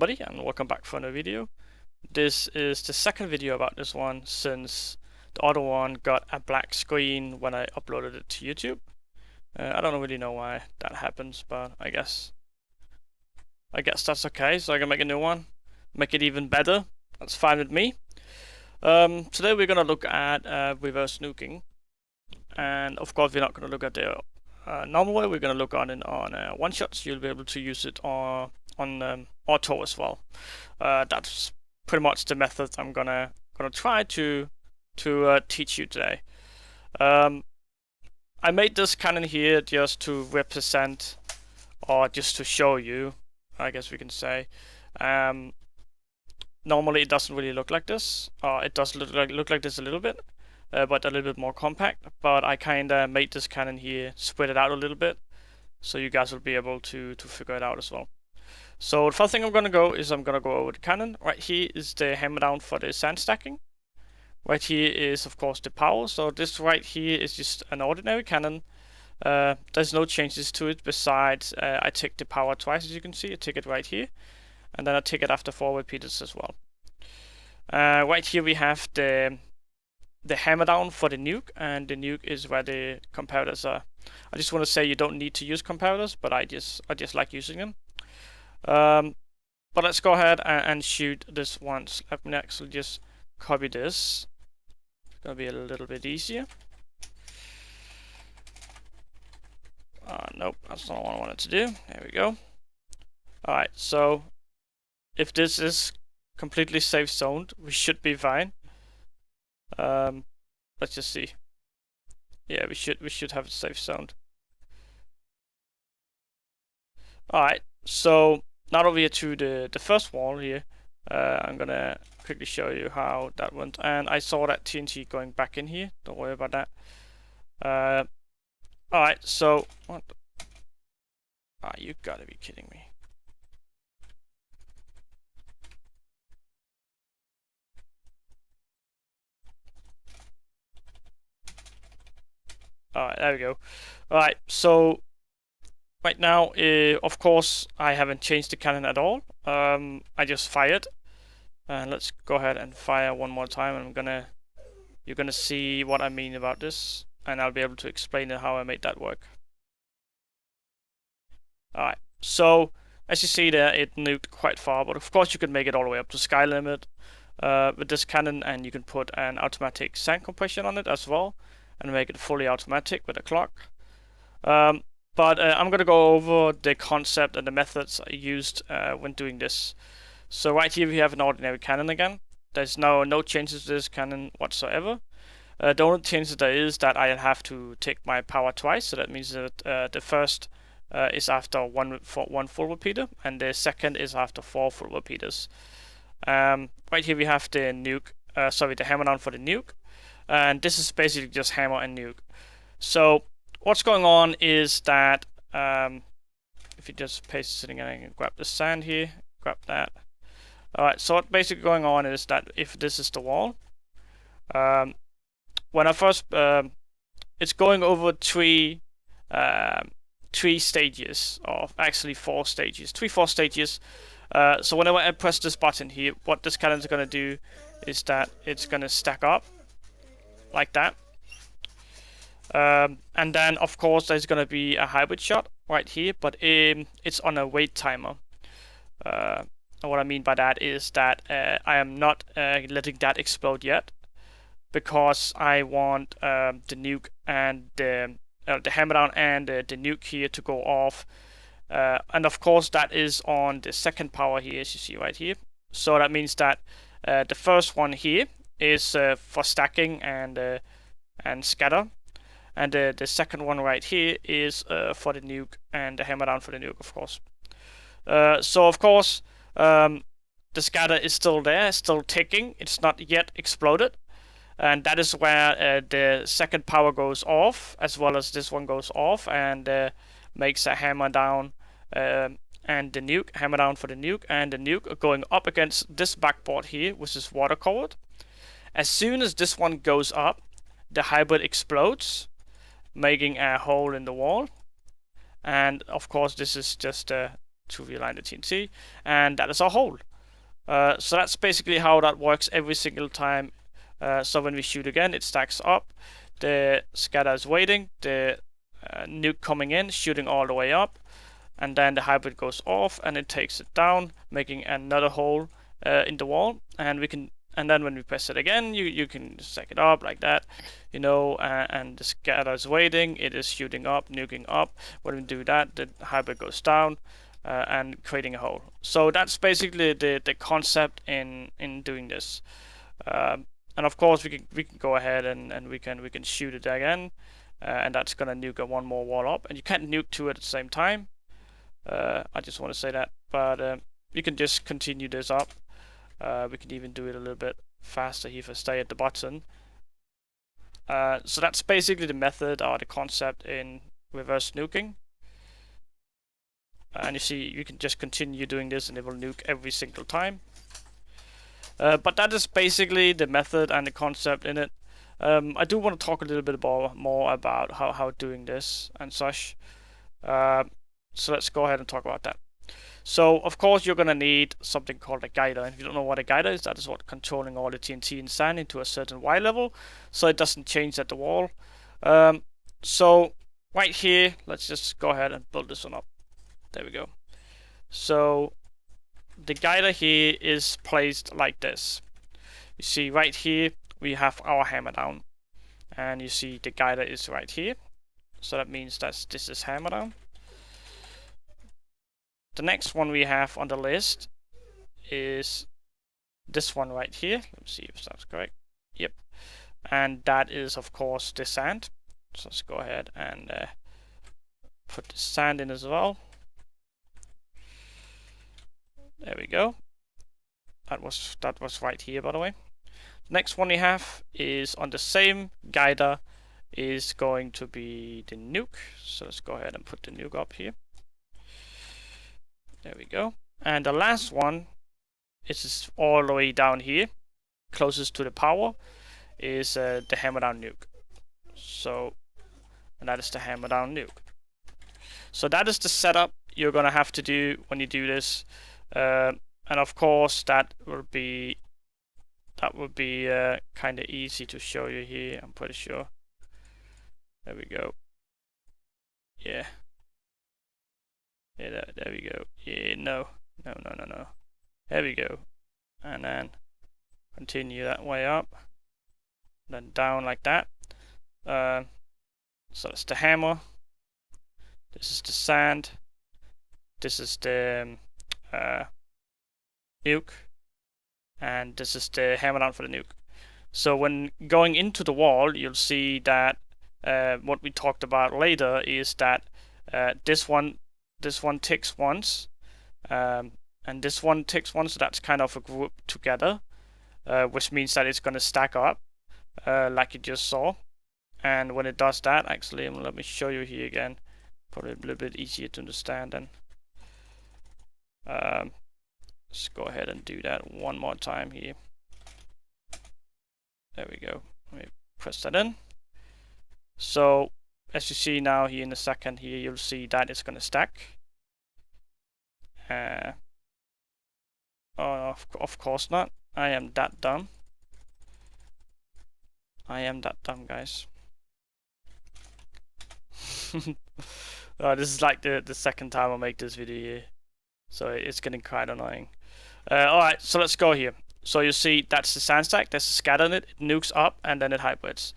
everybody, and welcome back for another video. This is the second video about this one, since the other one got a black screen when I uploaded it to YouTube. I don't really know why that happens, but I guess that's okay. So I can make a new one, make it even better. That's fine with me. Today we're gonna look at reverse nuking, and of course we're not gonna look at the normal way. We're gonna look on it on one shots. You'll be able to use it on auto as well. That's pretty much the method I'm gonna try to teach you today. I made this cannon here just to represent, or just to show you, I guess we can say. Normally it doesn't really look like this. It does look like this a little bit, but a little bit more compact. But I kinda made this cannon here, spread it out a little bit, so you guys will be able to figure it out as well. So the first thing I'm gonna go over the cannon. Right here is the hammer down for the sand stacking. Right here is of course the power. So this right here is just an ordinary cannon. There's no changes to it besides I take the power twice, as you can see. I take it right here, and then I take it after 4 repeaters as well. Right here we have the hammer down for the nuke, and the nuke is where the comparators are. I just want to say you don't need to use comparators, but I just like using them. But let's go ahead and shoot this once. Let me actually just copy this. It's gonna be a little bit easier. Nope, that's not what I wanted to do. There we go. Alright, so if this is completely safe zoned, we should be fine. Let's just see. Yeah, we should have it safe zoned. Alright, so now over here to the first wall here, I'm gonna quickly show you how that went. And I saw that TNT going back in here. Don't worry about that. Alright, so what? You gotta be kidding me. Alright, there we go. Alright, so right now, of course, I haven't changed the cannon at all. I just fired. And let's go ahead and fire one more time. And you're gonna see what I mean about this, and I'll be able to explain how I made that work. Alright, so as you see there, it nuked quite far, but of course you can make it all the way up to sky limit with this cannon, and you can put an automatic sand compression on it as well, and make it fully automatic with a clock. But I'm gonna go over the concept and the methods I used when doing this. So right here we have an ordinary cannon again. There's no changes to this cannon whatsoever. The only change there is that I have to take my power twice. So that means that the first is after one full repeater, and the second is after 4 full repeaters. Right here we have the nuke. The hammer down for the nuke, and this is basically just hammer and nuke. So what's going on is that if you just paste it sitting in and grab the sand here, grab that. Alright, so what's basically going on is that if this is the wall, when I first, it's going over three stages, or actually 4 stages, 4 stages. So whenever I press this button here, what this cannon is going to do is that it's going to stack up like that. And then of course there's going to be a hybrid shot right here, but it's on a wait timer. And what I mean by that is that I am not letting that explode yet, because I want the nuke and the hammer down and the nuke here to go off. And of course that is on the second power here, as you see right here. So that means that the first one here is for stacking and scatter, and the second one right here is for the nuke and the hammer down for the nuke, of course. So of course the scatter is still there, still ticking. It's not yet exploded, and that is where the second power goes off, as well as this one goes off, and makes a hammer down and the nuke, hammer down for the nuke, and the nuke going up against this backboard here, which is water covered. As soon as this one goes up, the hybrid explodes, making a hole in the wall. And of course this is just to realign the TNT, and that is our hole. So that's basically how that works every single time. So when we shoot again, it stacks up. The scatter is waiting, the nuke coming in, shooting all the way up, and then the hybrid goes off and it takes it down, making another hole in the wall. And then when we press it again, you can stack it up like that, you know, and the scatter is waiting, it is shooting up, nuking up. When we do that, the hybrid goes down and creating a hole. So that's basically the concept in doing this. And of course we can go ahead and we can shoot it again, and that's gonna nuke one more wall up, and you can't nuke two at the same time. I just want to say that, but you can just continue this up. We can even do it a little bit faster here if I stay at the button. So that's basically the method or the concept in reverse nuking. And you see, you can just continue doing this and it will nuke every single time. But that is basically the method and the concept in it. I do want to talk a little bit more about how doing this and such. So let's go ahead and talk about that. So of course you're gonna need something called a guider, and if you don't know what a guider is, that is what controlling all the TNT and sand into a certain Y level, so it doesn't change at the wall. So right here, let's just go ahead and build this one up. There we go. So the guider here is placed like this. You see right here we have our hammer down, and you see the guider is right here, so that means that this is hammer down. The next one we have on the list is this one right here. Let's see if that's correct. Yep. And that is of course the sand. So let's go ahead and put the sand in as well. There we go. That was right here, by the way. The next one we have is on the same guider is going to be the nuke. So let's go ahead and put the nuke up here. There we go. And the last one is all the way down here, closest to the power, is the hammer down nuke. So, and that is the hammer down nuke. So that is the setup you're gonna have to do when you do this. And of course that would be kind of easy to show you here, I'm pretty sure. There we go. Yeah. Yeah, there we go. Yeah, no. There we go. And then continue that way up. Then down like that. So it's the hammer. This is the sand. This is the nuke. And this is the hammer down for the nuke. So when going into the wall, you'll see that what we talked about later is that this one ticks once, and this one ticks once, so that's kind of a group together, which means that it's going to stack up, like you just saw. And when it does that, actually, let me show you here again, probably a little bit easier to understand then. Let's go ahead and do that one more time here. There we go. Let me press that in. So as you see now here in a second here, you'll see that it's going to stack. Oh, of course not. I am that dumb. I am that dumb, guys. This is like the second time I make this video here, so it's getting quite annoying. Alright, so let's go here. So you see that's the sand stack, there's a scatter in it, it nukes up, and then it hybrids.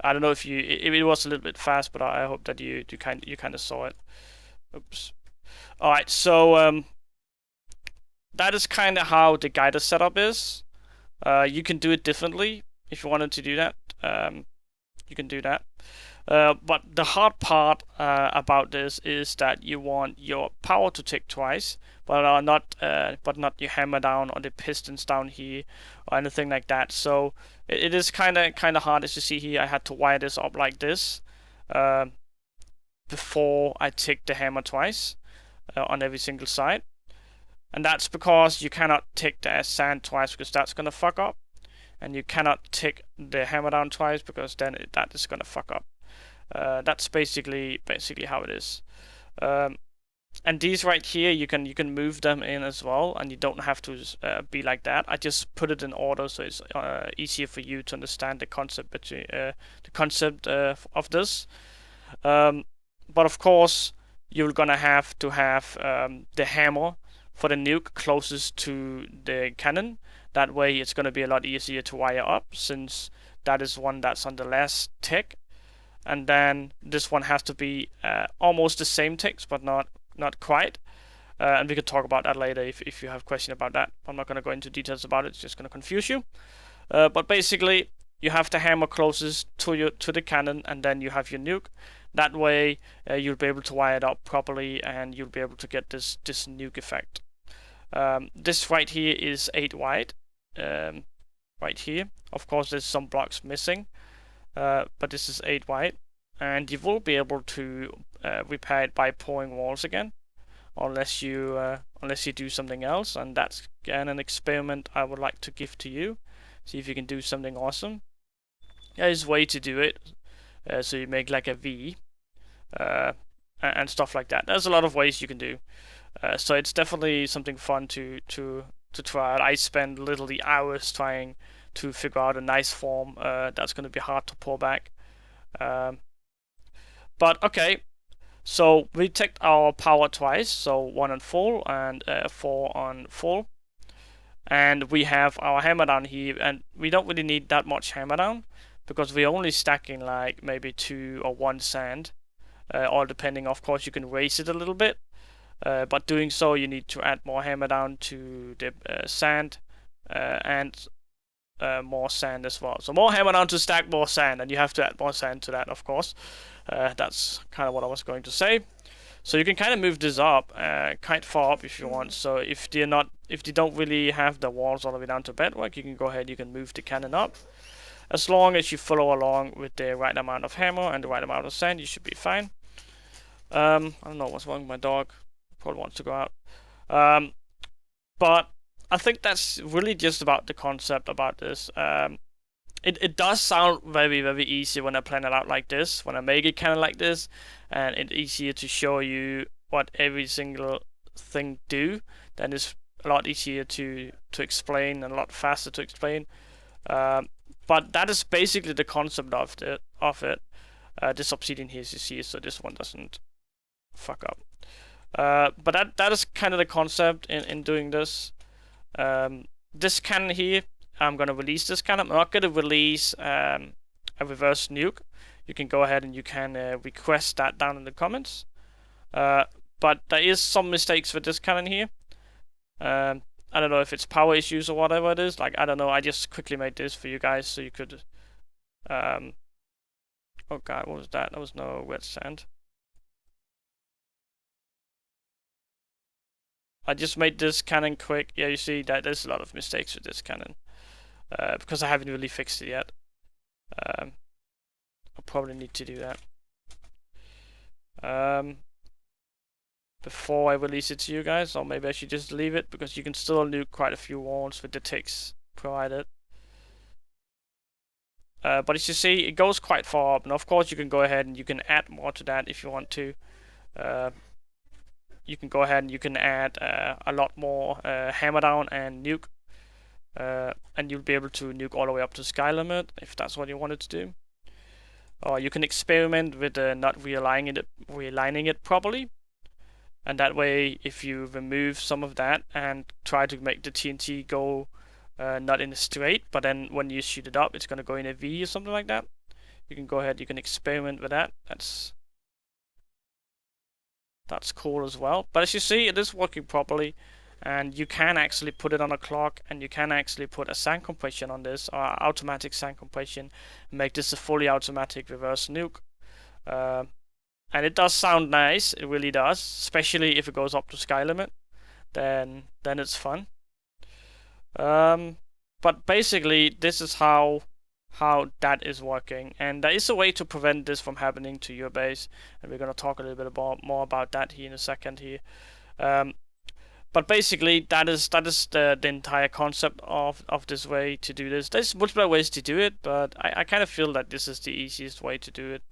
I don't know if it was a little bit fast, but I hope that you kind of saw it. Oops. All right, so that is kind of how the guider setup is. You can do it differently if you wanted to do that. You can do that. But the hard part about this is that you want your power to tick twice, but not your hammer down or the pistons down here or anything like that. So it is kind of hard. As you see here, I had to wire this up like this before I tick the hammer twice on every single side, and that's because you cannot tick the sand twice because that's gonna fuck up, and you cannot tick the hammer down twice because then that is gonna fuck up. That's basically how it is. and these right here, you can move them in as well, and you don't have to be like that. I just put it in order so it's easier for you to understand the concept of this. But of course, you're gonna have to have the hammer for the nuke closest to the cannon. That way, it's gonna be a lot easier to wire up, since that is one that's on the last tick. And then this one has to be almost the same ticks, but not quite. And we can talk about that later if you have question about that. I'm not going to go into details about it. It's just going to confuse you. But basically, you have the hammer closest to the cannon, and then you have your nuke. That way, you'll be able to wire it up properly, and you'll be able to get this nuke effect. This right here is 8 wide. Right here. Of course, there's some blocks missing, but this is 8 wide, and you will be able to repair it by pouring walls again, unless you do something else, and that's again an experiment I would like to give to you. See if you can do something awesome. There's a way to do it, so you make like a V, and stuff like that. There's a lot of ways you can do. So it's definitely something fun to try. I spend literally hours trying to figure out a nice form that's going to be hard to pull back. But okay, so we checked our power twice, so 1 on full and 4 on full. And we have our hammer down here, and we don't really need that much hammer down, because we're only stacking like maybe 2 or 1 sand, all depending. Of course, you can raise it a little bit, but doing so, you need to add more hammer down to the sand, and more sand as well. So more hammer down to stack more sand, and you have to add more sand to that, of course. That's kind of what I was going to say. So you can kind of move this up quite far up if you want. So if you don't really have the walls all the way down to bedrock, you can go ahead, you can move the cannon up. As long as you follow along with the right amount of hammer and the right amount of sand, you should be fine. I don't know what's wrong with my dog. Probably wants to go out. But I think that's really just about the concept about this. It does sound very, very easy when I plan it out like this, when I make it kind of like this, and it's easier to show you what every single thing do. Then it's a lot easier to explain and a lot faster to explain. But that is basically the concept of it. This obsidian here, as you see, so this one doesn't fuck up. But that is kind of the concept in doing this. This cannon here, I'm going to release this cannon. I'm not going to release a reverse nuke. You can go ahead and you can request that down in the comments. But there is some mistakes with this cannon here. I don't know if it's power issues or whatever it is. Like, I don't know. I just quickly made this for you guys so you could... oh god, what was that? That was no wet sand. I just made this cannon quick. Yeah, you see that there's a lot of mistakes with this cannon. Because I haven't really fixed it yet. I'll probably need to do that. Before I release it to you guys, or maybe I should just leave it, because you can still nuke quite a few walls with the ticks provided. But as you see, it goes quite far up, and of course you can go ahead and you can add more to that if you want to. You can go ahead and you can add a lot more hammer down and nuke, and you'll be able to nuke all the way up to sky limit if that's what you wanted to do. Or you can experiment with not realigning it properly, and that way, if you remove some of that and try to make the TNT go not in a straight, but then when you shoot it up, it's going to go in a V or something like that. You can go ahead, you can experiment with that. That's cool as well. But as you see, it is working properly, and you can actually put it on a clock, and you can actually put a sand compression on this, or automatic sand compression, and make this a fully automatic reverse nuke. And it does sound nice, it really does, especially if it goes up to sky limit, then it's fun. But basically, this is how that is working, and there is a way to prevent this from happening to your base, and we're going to talk a little bit more about that here in a second here. But basically, that is the entire concept of this way to do this. There's multiple ways to do it, but I kind of feel that this is the easiest way to do it.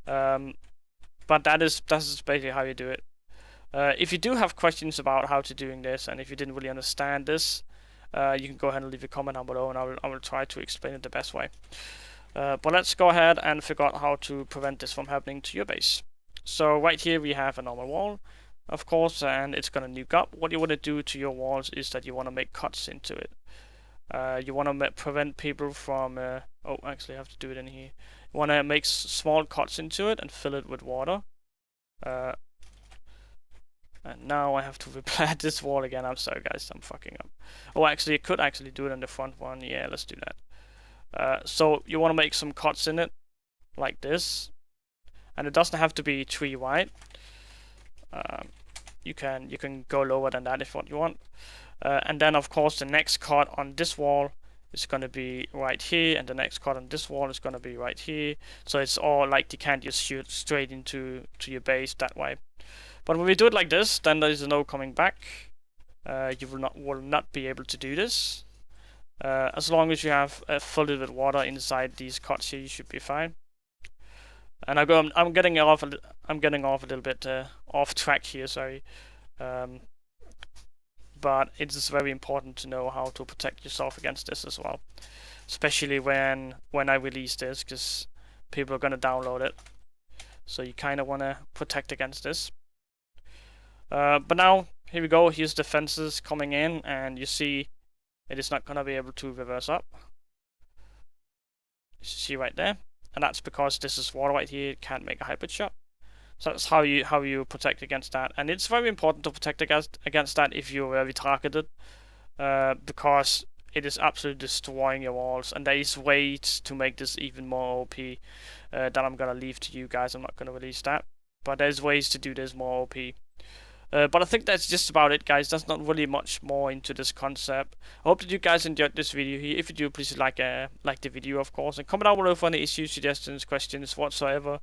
But that's basically how you do it. If you do have questions about how to doing this, and if you didn't really understand this, you can go ahead and leave a comment down below, and I will try to explain it the best way. But let's go ahead and figure out how to prevent this from happening to your base. So right here we have a normal wall, of course, and it's gonna nuke up. What you want to do to your walls is that you want to make cuts into it. You want to prevent people from. Oh, actually, I have to do it in here. You want to make small cuts into it and fill it with water. And now I have to repair this wall again. I'm sorry, guys. I'm fucking up. Oh, actually, I could actually do it in the front one. Yeah, let's do that. So you want to make some cuts in it, like this, and it doesn't have to be 3 wide. You can go lower than that if what you want. And then of course the next cut on this wall is going to be right here, and the next cut on this wall is going to be right here. So it's all like you can't just shoot straight into your base that way. But when we do it like this, then there is no coming back. You will not be able to do this. As long as you have filled it with water inside these cuts here, you should be fine. And I'm getting off a little bit off track here. Sorry. But it is very important to know how to protect yourself against this as well, especially when I release this, because people are going to download it, so you kind of want to protect against this. But now here we go. Here's the fences coming in, and you see it is not going to be able to reverse up. You see right there, and that's because this is water right here. It can't make a hybrid shot. So that's how you protect against that, and it's very important to protect against that if you're very targeted, because it is absolutely destroying your walls. And there is ways to make this even more OP that I'm gonna leave to you guys. I'm not gonna release that, but there's ways to do this more OP. But I think that's just about it, guys. There's not really much more into this concept. I hope that you guys enjoyed this video here. If you do, please like the video, of course, and comment down below for any issues, suggestions, questions, whatsoever.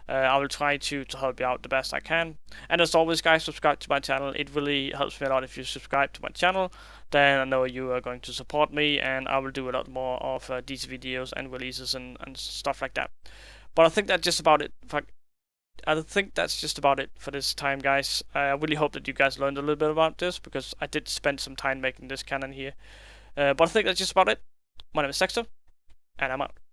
I will try to help you out the best I can. And as always, guys, subscribe to my channel. It really helps me a lot if you subscribe to my channel. Then I know you are going to support me, and I will do a lot more of these videos and releases and stuff like that. But I think that's just about it. I think that's just about it for this time, guys. I really hope that you guys learned a little bit about this, because I did spend some time making this cannon here. But I think that's just about it. My name is Dexter, and I'm out.